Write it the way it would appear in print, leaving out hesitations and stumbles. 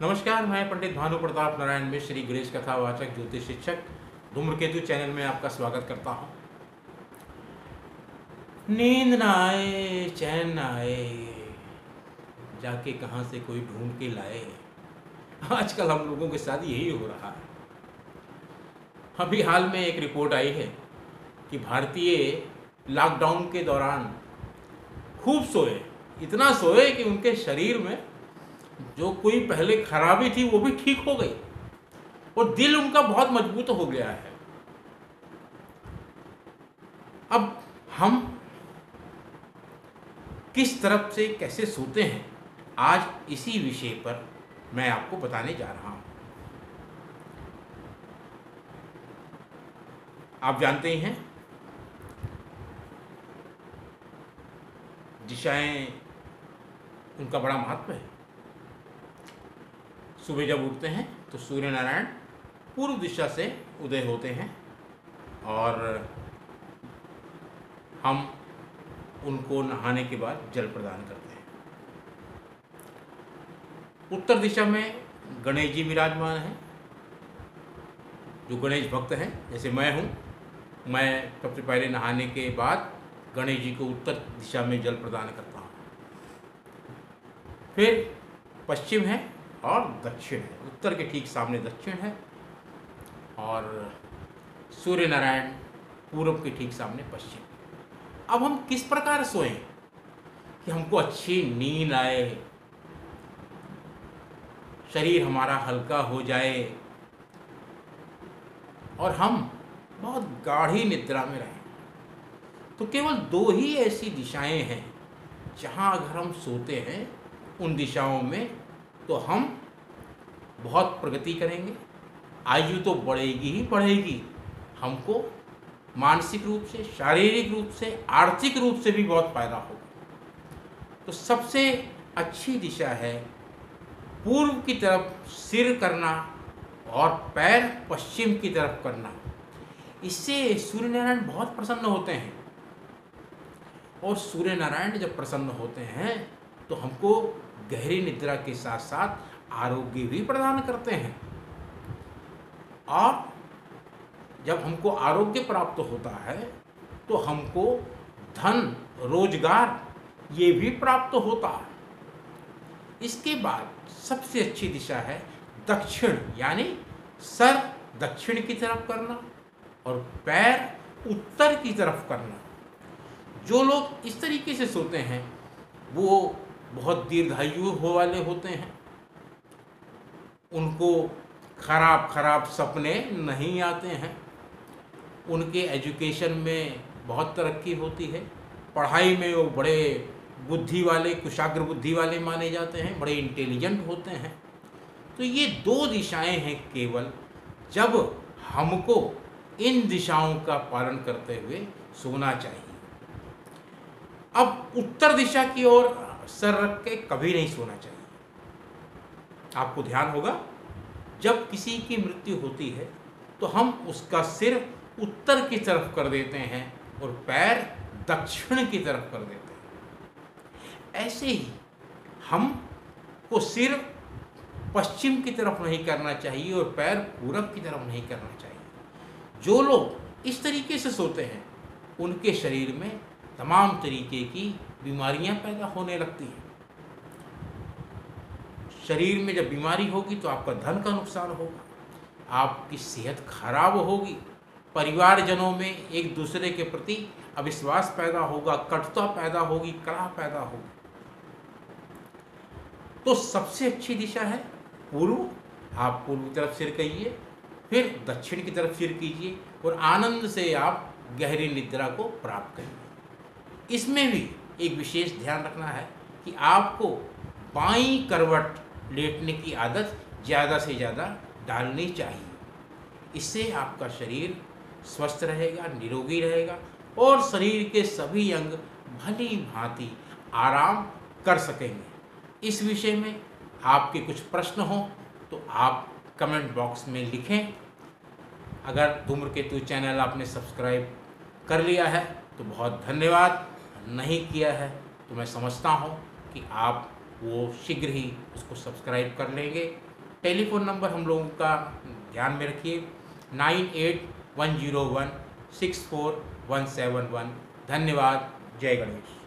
नमस्कार, मैं पंडित भानु प्रताप नारायण मिश्र, श्री गणेश कथावाचक ज्योतिष शिक्षक धूम्रकेतु चैनल में आपका स्वागत करता हूँ। नींद ना आए, चैन ना आए, जाके कहाँ से कोई ढूंढ के लाए। आजकल हम लोगों के साथ यही हो रहा है। अभी हाल में एक रिपोर्ट आई है कि भारतीय लॉकडाउन के दौरान खूब सोए, इतना सोए कि उनके शरीर में जो कोई पहले खराबी थी वो भी ठीक हो गई और दिल उनका बहुत मजबूत हो गया है। अब हम किस तरफ से कैसे सोते हैं, आज इसी विषय पर मैं आपको बताने जा रहा हूं। आप जानते ही हैं, दिशाएं उनका बड़ा महत्व है। सुबह जब उठते हैं तो सूर्य नारायण पूर्व दिशा से उदय होते हैं और हम उनको नहाने के बाद जल प्रदान करते हैं। उत्तर दिशा में गणेश जी विराजमान हैं। जो गणेश भक्त हैं, जैसे मैं हूँ, मैं सबसे पहले नहाने के बाद गणेश जी को उत्तर दिशा में जल प्रदान करता हूँ। फिर पश्चिम है और दक्षिण है। उत्तर के ठीक सामने दक्षिण है और सूर्य नारायण पूर्व के ठीक सामने पश्चिम। अब हम किस प्रकार सोएं कि हमको अच्छी नींद आए, शरीर हमारा हल्का हो जाए और हम बहुत गाढ़ी निद्रा में रहें। तो केवल दो ही ऐसी दिशाएं हैं जहां अगर हम सोते हैं, उन दिशाओं में तो हम बहुत प्रगति करेंगे। आयु तो बढ़ेगी ही बढ़ेगी, हमको मानसिक रूप से, शारीरिक रूप से, आर्थिक रूप से भी बहुत फायदा होगा। तो सबसे अच्छी दिशा है पूर्व की तरफ सिर करना और पैर पश्चिम की तरफ करना। इससे सूर्य नारायण बहुत प्रसन्न होते हैं और सूर्य नारायण जब प्रसन्न होते हैं तो हमको गहरी निद्रा के साथ साथ आरोग्य भी प्रदान करते हैं। और जब हमको आरोग्य प्राप्त होता है तो हमको धन, रोजगार ये भी प्राप्त होता है। इसके बाद सबसे अच्छी दिशा है दक्षिण, यानी सर दक्षिण की तरफ करना और पैर उत्तर की तरफ करना। जो लोग इस तरीके से सोते हैं वो बहुत दीर्घायु हो वाले होते हैं। उनको खराब सपने नहीं आते हैं। उनके एजुकेशन में बहुत तरक्की होती है। पढ़ाई में वो बड़े बुद्धि वाले, कुशाग्र बुद्धि वाले माने जाते हैं, बड़े इंटेलिजेंट होते हैं। तो ये दो दिशाएं हैं केवल, जब हमको इन दिशाओं का पालन करते हुए सोना चाहिए। अब उत्तर दिशा की ओर सर रख के कभी नहीं सोना चाहिए। आपको ध्यान होगा, जब किसी की मृत्यु होती है तो हम उसका सिर उत्तर की तरफ कर देते हैं और पैर दक्षिण की तरफ कर देते हैं। ऐसे ही हमको सिर पश्चिम की तरफ नहीं करना चाहिए और पैर पूरब की तरफ नहीं करना चाहिए। जो लोग इस तरीके से सोते हैं उनके शरीर में तमाम तरीके की बीमारियां पैदा होने लगती हैं। शरीर में जब बीमारी होगी तो आपका धन का नुकसान होगा, आपकी सेहत खराब होगी, परिवारजनों में एक दूसरे के प्रति अविश्वास पैदा होगा, कटुता पैदा होगी, कलह पैदा होगी। तो सबसे अच्छी दिशा है पूर्व। आप पूर्व की तरफ सिर करिए, फिर दक्षिण की तरफ सिर कीजिए और आनंद से आप गहरी निद्रा को प्राप्त करिए। इसमें भी एक विशेष ध्यान रखना है कि आपको बाईं करवट लेटने की आदत ज़्यादा से ज़्यादा डालनी चाहिए। इससे आपका शरीर स्वस्थ रहेगा, निरोगी रहेगा और शरीर के सभी अंग भली भांति आराम कर सकेंगे। इस विषय में आपके कुछ प्रश्न हों तो आप कमेंट बॉक्स में लिखें। अगर धूम्रकेतु चैनल आपने सब्सक्राइब कर लिया है तो बहुत धन्यवाद, नहीं किया है तो मैं समझता हूँ कि आप वो शीघ्र ही उसको सब्सक्राइब कर लेंगे। टेलीफोन नंबर हम लोगों का ध्यान में रखिए 9810164171। धन्यवाद। जय गणेश।